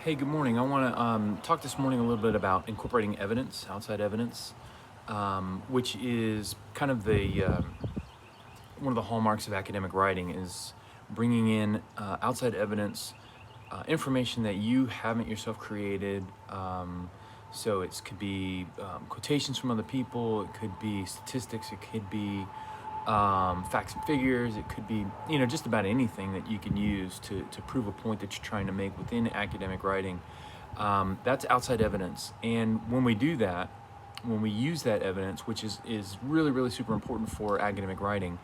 Hey, good morning. I want to talk this morning a little bit about incorporating evidence, outside evidence, which is kind of the one of the hallmarks of academic writing is bringing in outside evidence, information that you haven't yourself created. So it could be quotations from other people, it could be statistics, it could be facts and figures, it could be just about anything that you can use to prove a point that you're trying to make within academic writing. That's outside evidence, and when we do that, when we use that evidence, which is really really super important for academic writing,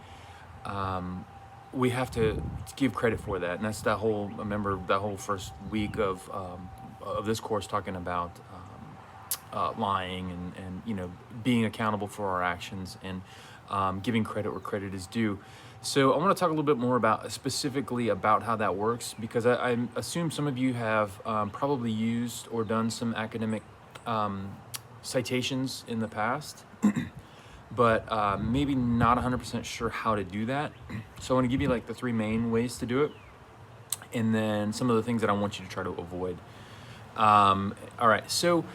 we have to give credit for that. And that's that whole, I remember that whole first week of this course talking about lying and being accountable for our actions, and giving credit where credit is due. So I want to talk a little bit more about specifically about how that works, because I assume some of you have probably used or done some academic citations in the past, but maybe not 100% sure how to do that. So I want to give you like the three main ways to do it, and then some of the things that I want you to try to avoid. All right, so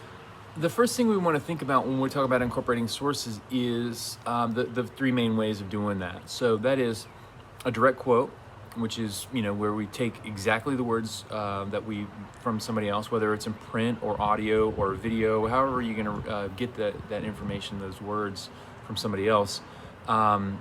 the first thing we want to think about when we talk about incorporating sources is the three main ways of doing that. So that is a direct quote, which is where we take exactly the words that we from somebody else, whether it's in print or audio or video, however you're going to get that information, those words from somebody else. That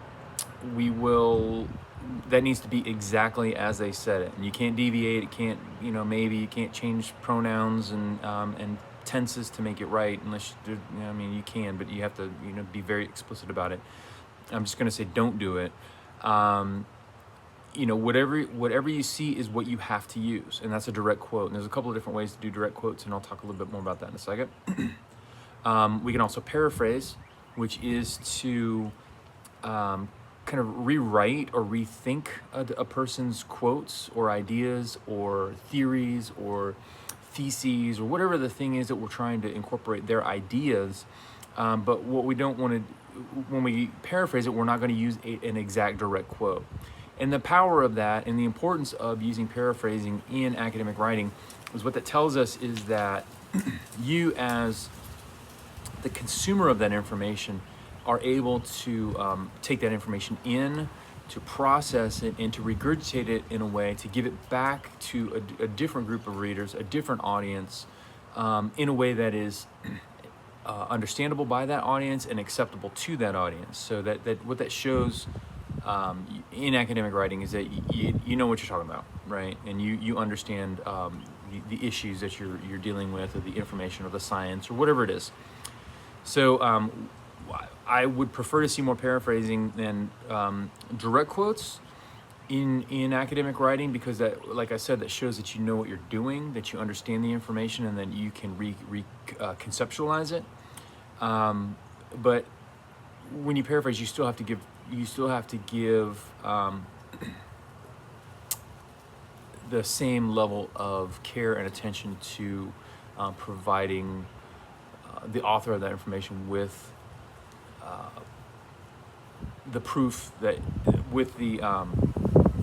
needs to be exactly as they said it, and you can't deviate. It can't, maybe you can't change pronouns and tenses to make it right, unless you can, but you have to be very explicit about it. I'm just going to say don't do it. Whatever you see is what you have to use, and that's a direct quote. And there's a couple of different ways to do direct quotes, and I'll talk a little bit more about that in a second. We can also paraphrase, which is to kind of rewrite or rethink a person's quotes or ideas or theories or theses or whatever the thing is that we're trying to incorporate their ideas. But what we don't want to, when we paraphrase it, we're not going to use an exact direct quote. And the power of that and the importance of using paraphrasing in academic writing is what that tells us is that you, as the consumer of that information, are able to take that information in, to process it, and to regurgitate it in a way to give it back to a different group of readers, a different audience, in a way that is understandable by that audience and acceptable to that audience. So that what that shows in academic writing is that you know what you're talking about, right? And you understand the issues that you're dealing with, or the information, or the science, or whatever it is. So I would prefer to see more paraphrasing than direct quotes in academic writing, because that, like I said, that shows that you know what you're doing, that you understand the information, and then you can conceptualize it. But when you paraphrase, you still have to give the same level of care and attention to providing the author of that information with the proof, that with the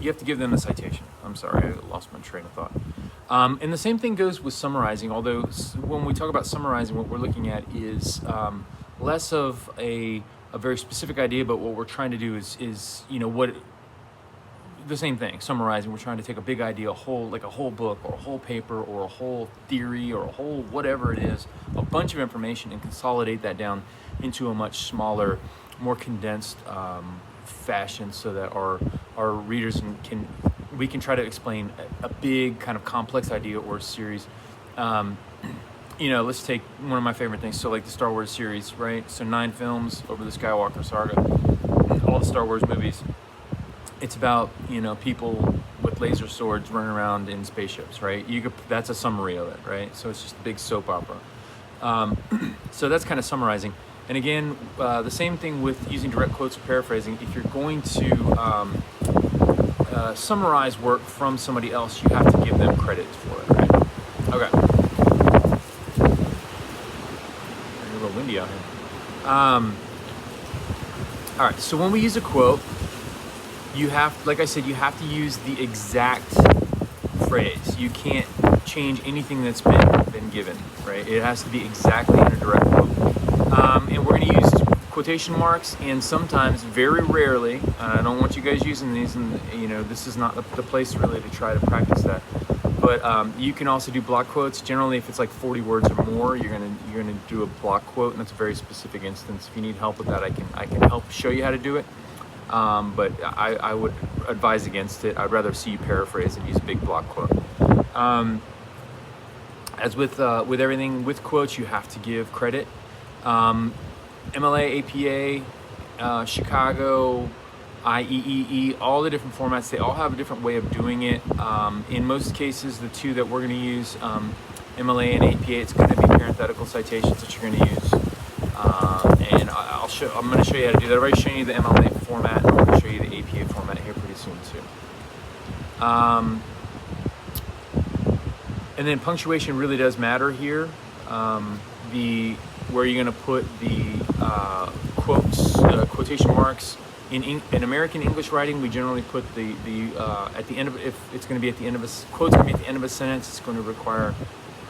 you have to give them the citation. I'm sorry, I lost my train of thought. And the same thing goes with summarizing, although when we talk about summarizing, what we're looking at is less of a very specific idea, but what we're trying to do is the same thing. Summarizing, we're trying to take a big idea, a whole book or a whole paper or a whole theory or a whole whatever it is, a bunch of information, and consolidate that down into a much smaller, more condensed fashion, so that our readers we can try to explain a big kind of complex idea or a series. Let's take one of my favorite things. So like the Star Wars series, right? So 9 films over the Skywalker saga, all the Star Wars movies. It's about, people with laser swords running around in spaceships, right? That's a summary of it, right? So it's just a big soap opera. So that's kind of summarizing. And again, the same thing with using direct quotes or paraphrasing. If you're going to summarize work from somebody else, you have to give them credit for it, right? Okay. A little windy out here. All right, so when we use a quote, you have, like I said, you have to use the exact phrase. You can't change anything that's been given, right? It has to be exactly in a direct quote. And we're going to use quotation marks, and sometimes, very rarely, I don't want you guys using these, and this is not the place really to try to practice that. But you can also do block quotes. Generally, if it's like 40 words or more, you're gonna do a block quote, and that's a very specific instance. If you need help with that, I can help show you how to do it. But I would advise against it. I'd rather see you paraphrase and use a big block quote. As with everything with quotes, you have to give credit. MLA, APA, Chicago, IEEE, all the different formats, they all have a different way of doing it. In most cases, the two that we're going to use, MLA and APA, it's going to be parenthetical citations that you're going to use. And I'm going to show you how to do that. I've already shown you the MLA format, and I'm going to show you the APA format here pretty soon too. And then punctuation really does matter here. Where you're going to put the quotation marks. In American English writing, we generally put the at the end of, if it's going to be at the end of quote's going to be at the end of a sentence, it's going to require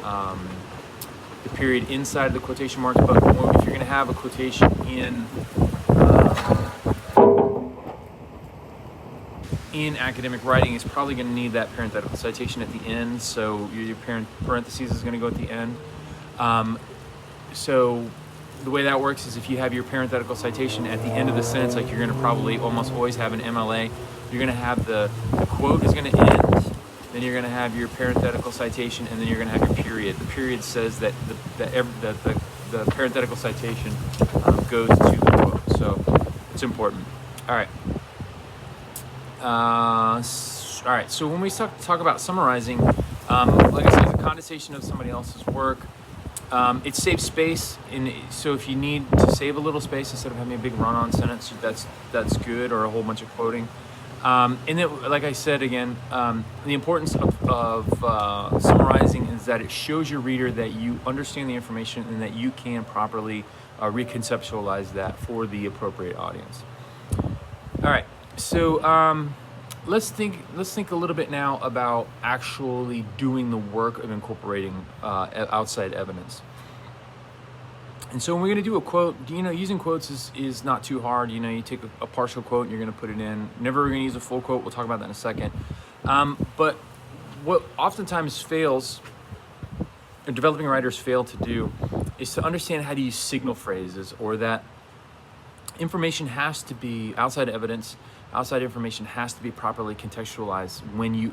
the period inside the quotation marks. But if you're going to have a quotation in academic writing, it's probably going to need that parenthetical citation at the end. So your parentheses is going to go at the end. So the way that works is if you have your parenthetical citation at the end of the sentence, like you're going to probably almost always have an MLA, you're going to have the quote is going to end, then you're going to have your parenthetical citation, and then you're going to have your period. The period says that the parenthetical citation goes to the quote, so it's important. All right. All right. So when we talk about summarizing, like I said, it's a condensation of somebody else's work. It saves space, so if you need to save a little space instead of having a big run-on sentence, that's good, or a whole bunch of quoting. And then, like I said again, the importance of summarizing is that it shows your reader that you understand the information and that you can properly reconceptualize that for the appropriate audience. All right, so let's think a little bit now about actually doing the work of incorporating outside evidence. And so when we're going to do a quote, using quotes is not too hard. You take a partial quote and you're going to put it in. Never going to use a full quote. We'll talk about that in a second. But what oftentimes fails, or developing writers fail to do, is to understand how to use signal phrases, or that information has to be outside evidence. Outside information has to be properly contextualized when you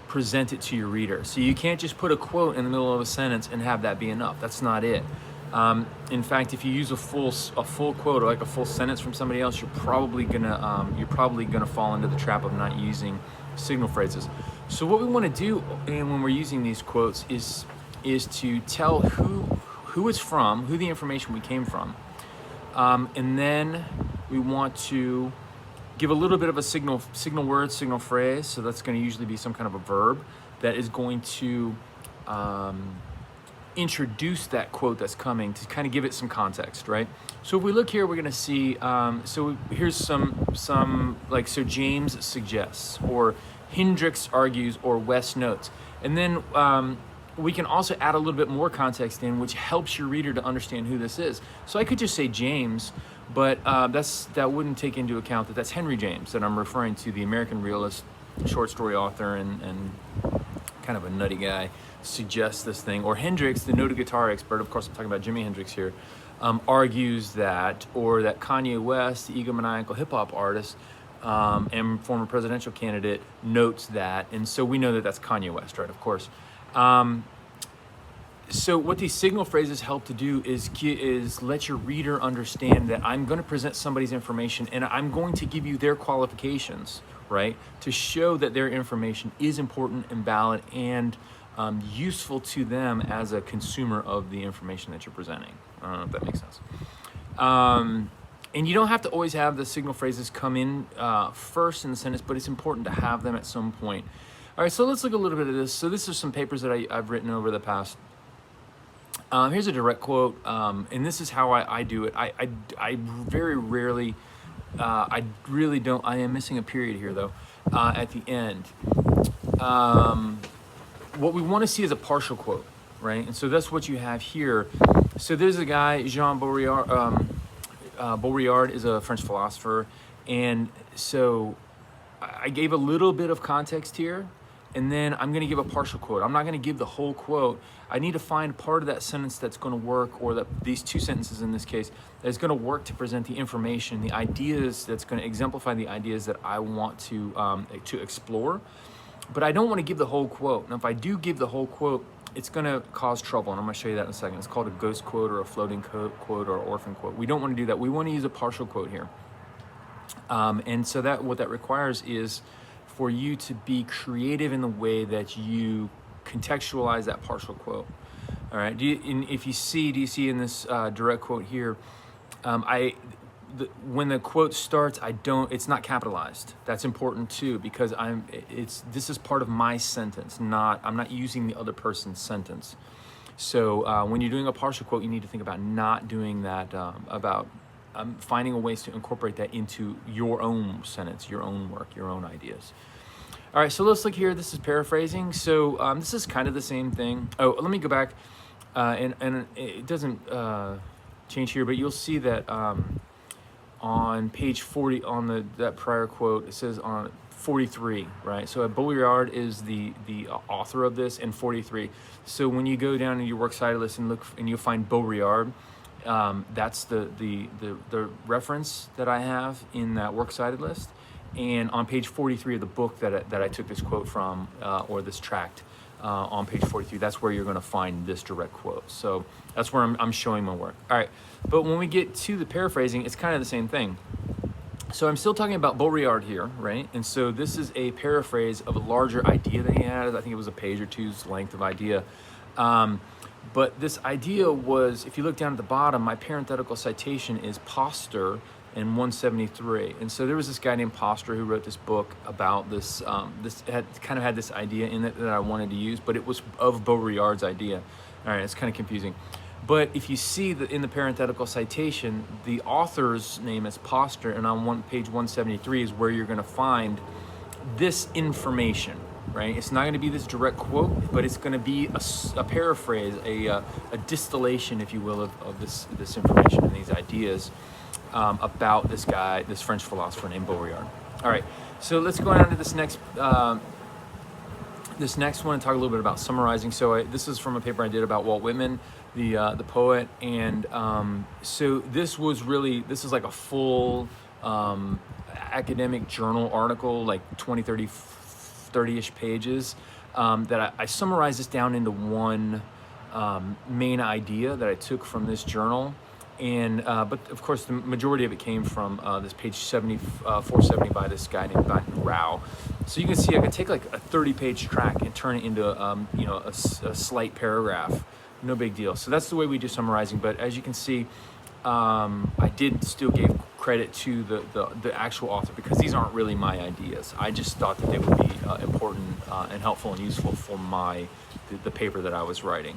present it to your reader. So you can't just put a quote in the middle of a sentence and have that be enough. That's not it. In fact, if you use a full quote, or like a full sentence from somebody else, you're probably gonna fall into the trap of not using signal phrases. So what we want to do, and when we're using these quotes, is to tell who it's from, who the information we came from, and then we want to give a little bit of a signal word, signal phrase. So that's going to usually be some kind of a verb that is going to introduce that quote that's coming, to kind of give it some context, right? So if we look here, we're going to see, so here's some like, so James suggests, or Hendricks argues, or West notes. And then we can also add a little bit more context in, which helps your reader to understand who this is. So I could just say James, but that wouldn't take into account that that's Henry James that I'm referring to, the American realist, short story author, and kind of a nutty guy, suggests this thing. Or Hendrix, the noted guitar expert, of course I'm talking about Jimi Hendrix here, argues that, or that Kanye West, the egomaniacal hip-hop artist and former presidential candidate, notes that. And so we know that that's Kanye West, right? Of course. So what these signal phrases help to do is let your reader understand that I'm going to present somebody's information, and I'm going to give you their qualifications, right, to show that their information is important and valid and useful to them as a consumer of the information that you're presenting. I don't know if that makes sense. And you don't have to always have the signal phrases come in first in the sentence, but it's important to have them at some point. All right, so let's look a little bit at this. So this is some papers that I've written over the past. Here's a direct quote, and this is how I do it. I very rarely, I really don't, I am missing a period here though, at the end. what we want to see is a partial quote, right? And so that's what you have here. So there's a guy, Jean Baudrillard. Baudrillard is a French philosopher, and so I gave a little bit of context here, and then I'm going to give a partial quote. I'm not going to give the whole quote. I need to find part of that sentence that's going to work, or that these two sentences in this case, that's going to work to present the information, the ideas, that's going to exemplify the ideas that I want to explore. But I don't want to give the whole quote. Now, if I do give the whole quote, it's going to cause trouble, and I'm going to show you that in a second. It's called a ghost quote or a floating quote or orphan quote. We don't want to do that. We want to use a partial quote here. And so that what that requires is for you to be creative in the way that you contextualize that partial quote. All right. Do you see in this direct quote here, when the quote starts, it's not capitalized. That's important too, because this is part of my sentence, I'm not using the other person's sentence. So when you're doing a partial quote, you need to think about not doing that, about finding a ways to incorporate that into your own sentence, your own work, your own ideas. All right, so let's look here. This is paraphrasing. So this is kind of the same thing. Oh, let me go back, and it doesn't change here, but you'll see that on page 40, on that prior quote, it says on 43, right? So Baudrillard is the author of this, and 43. So when you go down in your works cited list and look, and you'll find Baudrillard, that's the reference that I have in that works cited list. And on page 43 of the book that I took this quote from, or this tract, on page 43, that's where you're going to find this direct quote. So that's where I'm showing my work. All right, but when we get to the paraphrasing, it's kind of the same thing. So I'm still talking about Baudrillard here, right? And so this is a paraphrase of a larger idea that he had. I think it was a page or two's length of idea. But this idea was, if you look down at the bottom, my parenthetical citation is Poster in 173. And so there was this guy named Poster who wrote this book about this, had this idea in it that I wanted to use, but it was of Baudrillard's idea. All right, it's kind of confusing. But if you see that in the parenthetical citation, the author's name is Poster, and on page 173 is where you're going to find this information, right? It's not going to be this direct quote, but it's going to be a paraphrase, a distillation, if you will, of this information and these ideas about this guy, this French philosopher named Baudrillard. All right, so let's go on to this next one and talk a little bit about summarizing. So this is from a paper I did about Walt Whitman, the poet, and so this is like a full academic journal article, like 20, 30-ish pages, that I summarized this down into one main idea that I took from this journal. And but of course the majority of it came from this page 470 by this guy named Bantan Rao. So you can see I could take like a 30-page track and turn it into a slight paragraph. No big deal. So that's the way we do summarizing. But as you can see, I did still give credit to the actual author, because these aren't really my ideas. I just thought that they would be important and helpful and useful for the paper that I was writing.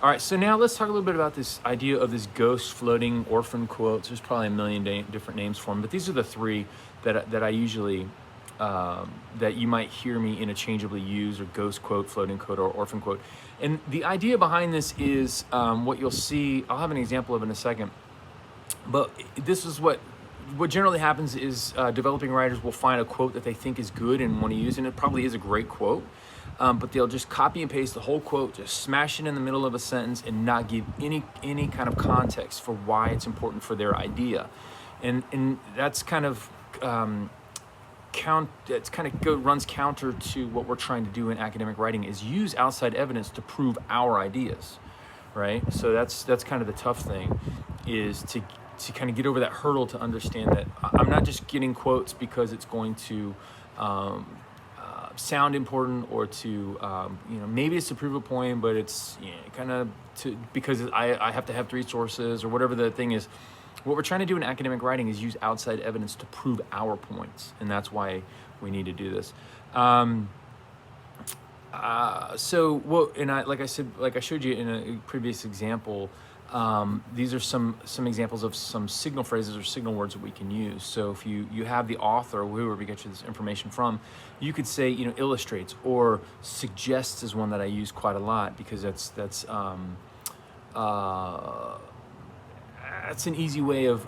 All right, so now let's talk a little bit about this idea of this ghost floating orphan quotes. There's probably a million different names for them, but these are the three that I usually, that you might hear me interchangeably use, or ghost quote, floating quote, or orphan quote. And the idea behind this is what you'll see. I'll have an example of it in a second, but this is what generally happens is developing writers will find a quote that they think is good and want to use, and it probably is a great quote. But they'll just copy and paste the whole quote, just smash it in the middle of a sentence, and not give any kind of context for why it's important for their idea, and that's kind of runs counter to what we're trying to do in academic writing, is use outside evidence to prove our ideas, right? So that's kind of the tough thing, is to kind of get over that hurdle, to understand that I'm not just getting quotes because it's going to sound important, or to maybe it's to prove a point, but it's kind of because I have to have three sources, or whatever the thing is. What we're trying to do in academic writing is use outside evidence to prove our points, and that's why we need to do this. Like I showed you in a previous example, These are some examples of some signal phrases or signal words that we can use. So if you have the author, or whoever we get you this information from, you could say, illustrates, or suggests is one that I use quite a lot, because that's an easy way of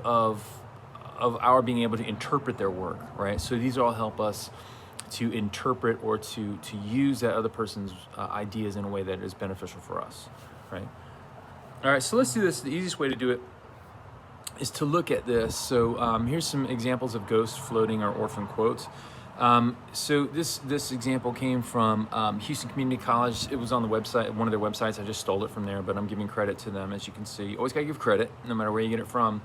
our being able to interpret their work, right? So these all help us to interpret or to use that other person's ideas in a way that is beneficial for us, right? All right, so let's do this. The easiest way to do it is to look at this. So here's some examples of ghost, floating, or orphan quotes. So this example came from Houston Community College. It was on the website, one of their websites. I just stole it from there, but I'm giving credit to them. As you can see, you always gotta give credit, no matter where you get it from.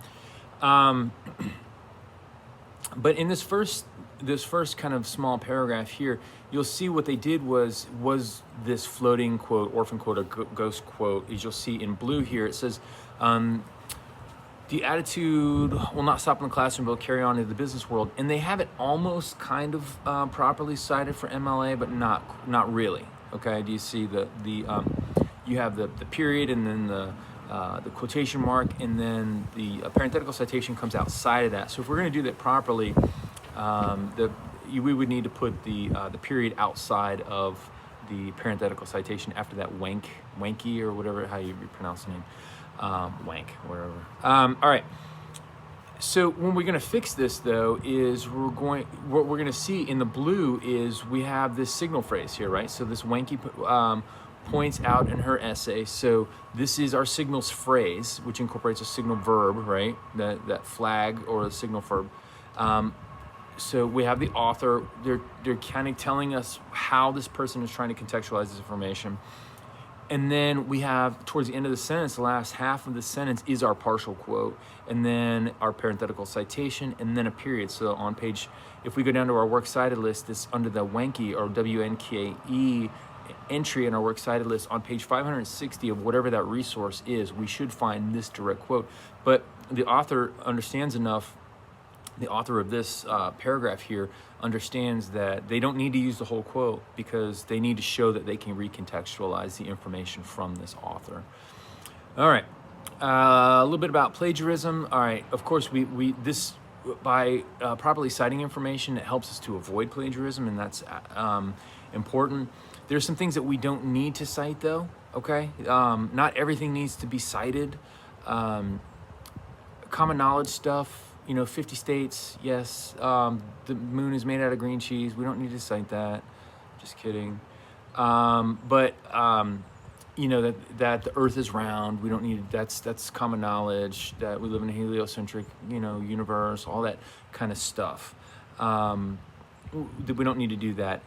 But in this first kind of small paragraph here, you'll see what they did was this floating quote, orphan quote, or ghost quote. As you'll see in blue here, it says, the attitude will not stop in the classroom, but will carry on into the business world. And they have it almost kind of properly cited for MLA, but not really. Okay, do you see you have the period, and then the quotation mark, and then the parenthetical citation comes outside of that. So if we're going to do that properly, we would need to put the period outside of the parenthetical citation after that wanky or whatever, how you pronounce the name, wank, wherever. All right. So when we're going to fix this, though, is what we're going to see in the blue is we have this signal phrase here, right? So this wanky points out in her essay. So this is our signals phrase, which incorporates a signal verb, right? That flag or the signal verb. So we have the author. They're kind of telling us how this person is trying to contextualize this information. And then we have, towards the end of the sentence, the last half of the sentence is our partial quote, and then our parenthetical citation, and then a period. So on page, if we go down to our works cited list, this under the WNKE or WNKE entry in our works cited list on page 560 of whatever that resource is, we should find this direct quote. But the author understands enough, the author of this paragraph here understands that they don't need to use the whole quote, because they need to show that they can recontextualize the information from this author. All right, a little bit about plagiarism. All right, of course, by properly citing information, it helps us to avoid plagiarism, and that's important. There's some things that we don't need to cite, though, okay? Not everything needs to be cited. Common knowledge stuff, 50 states, yes. The moon is made out of green cheese. We don't need to cite that. Just kidding. But that the Earth is round. We don't need, that's common knowledge. That we live in a heliocentric, universe. All that kind of stuff. We don't need to do that.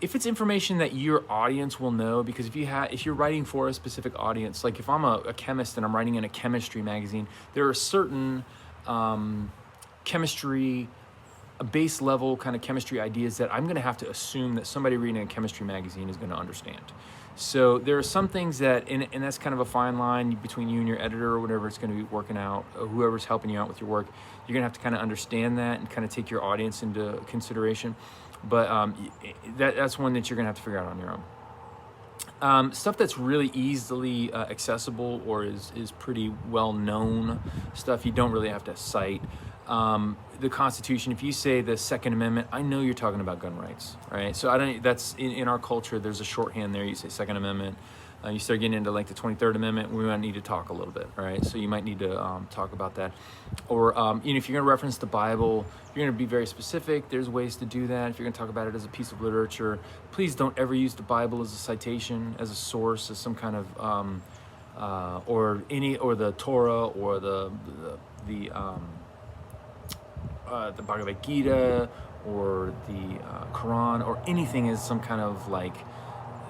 If it's information that your audience will know, because if you're writing for a specific audience, like if I'm a chemist and I'm writing in a chemistry magazine, there are certain chemistry, base level kind of chemistry ideas that I'm going to have to assume that somebody reading a chemistry magazine is going to understand. So there are some things that, and that's kind of a fine line between you and your editor or whatever it's going to be working out, whoever's helping you out with your work. You're going to have to kind of understand that and kind of take your audience into consideration. But that's one that you're going to have to figure out on your own. Stuff that's really easily accessible or is pretty well known stuff, you don't really have to cite. The Constitution, if you say the Second Amendment, I know you're talking about gun rights, right? So that's in our culture, there's a shorthand there. You say Second Amendment, you start getting into like the 23rd Amendment, we might need to talk a little bit, right? So you might need to talk about that. Or if you're going to reference the Bible, you're going to be very specific. There's ways to do that. If you're going to talk about it as a piece of literature, please don't ever use the Bible as a citation, as a source, as some kind of or the Torah or the Bhagavad Gita or the Quran or anything as some kind of like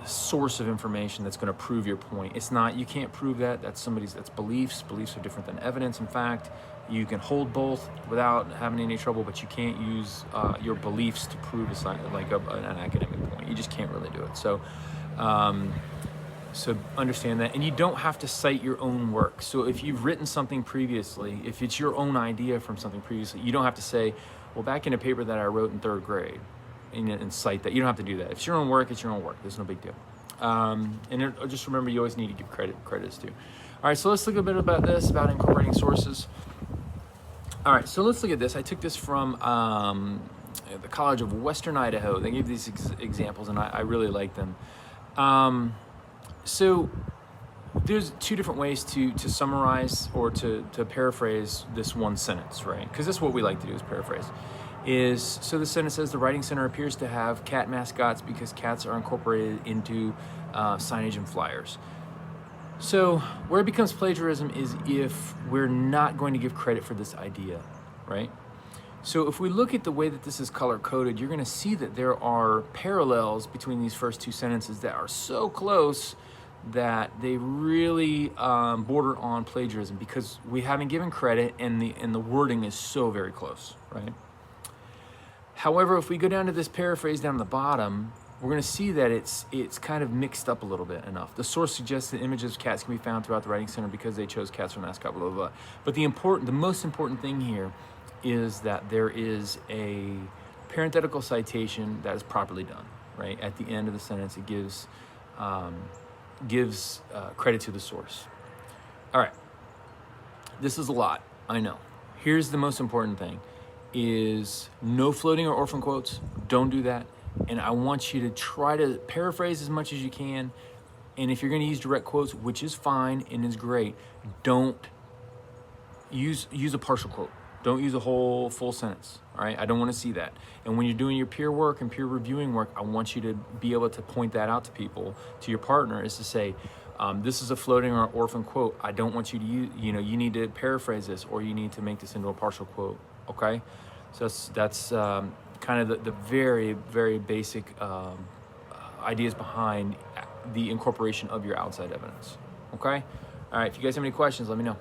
source of information that's going to prove your point. It's not, you can't prove that. That's beliefs. Beliefs are different than evidence. In fact, you can hold both without having any trouble, but you can't use your beliefs to prove an academic point. You just can't really do it. So understand that. And you don't have to cite your own work. So if you've written something previously, if it's your own idea from something previously, you don't have to say, well, back in a paper that I wrote in 3rd grade, and cite that. You don't have to do that. If it's your own work, it's your own work. There's no big deal. And just remember, you always need to give credit is due. All right, so let's look a bit about this, about incorporating sources. All right, so let's look at this. I took this from the College of Western Idaho. They gave these examples, and I really like them. So there's two different ways to summarize or to paraphrase this one sentence, right? Because that's what we like to do, is paraphrase. So the sentence says, the writing center appears to have cat mascots because cats are incorporated into signage and flyers. So where it becomes plagiarism is if we're not going to give credit for this idea, right? So if we look at the way that this is color-coded, you're going to see that there are parallels between these first two sentences that are so close that they really border on plagiarism, because we haven't given credit and the wording is so very close, right? However, if we go down to this paraphrase down the bottom, we're going to see that it's kind of mixed up a little bit enough. The source suggests that images of cats can be found throughout the writing center because they chose cats for mascot, blah, blah, blah. But the most important thing here is that there is a parenthetical citation that is properly done, right? At the end of the sentence, it gives credit to the source. All right, this is a lot, I know. Here's the most important thing, is no floating or orphan quotes. Don't do that. And I want you to try to paraphrase as much as you can. And if you're going to use direct quotes, which is fine and is great, don't use a partial quote. Don't use a whole full sentence, all right? I don't want to see that. And when you're doing your peer work and peer reviewing work, I want you to be able to point that out to people, to your partner, is to say, this is a floating or orphan quote. I don't want you to use, you need to paraphrase this, or you need to make this into a partial quote, okay? So that's kind of the very, very basic ideas behind the incorporation of your outside evidence, okay? All right, if you guys have any questions, let me know.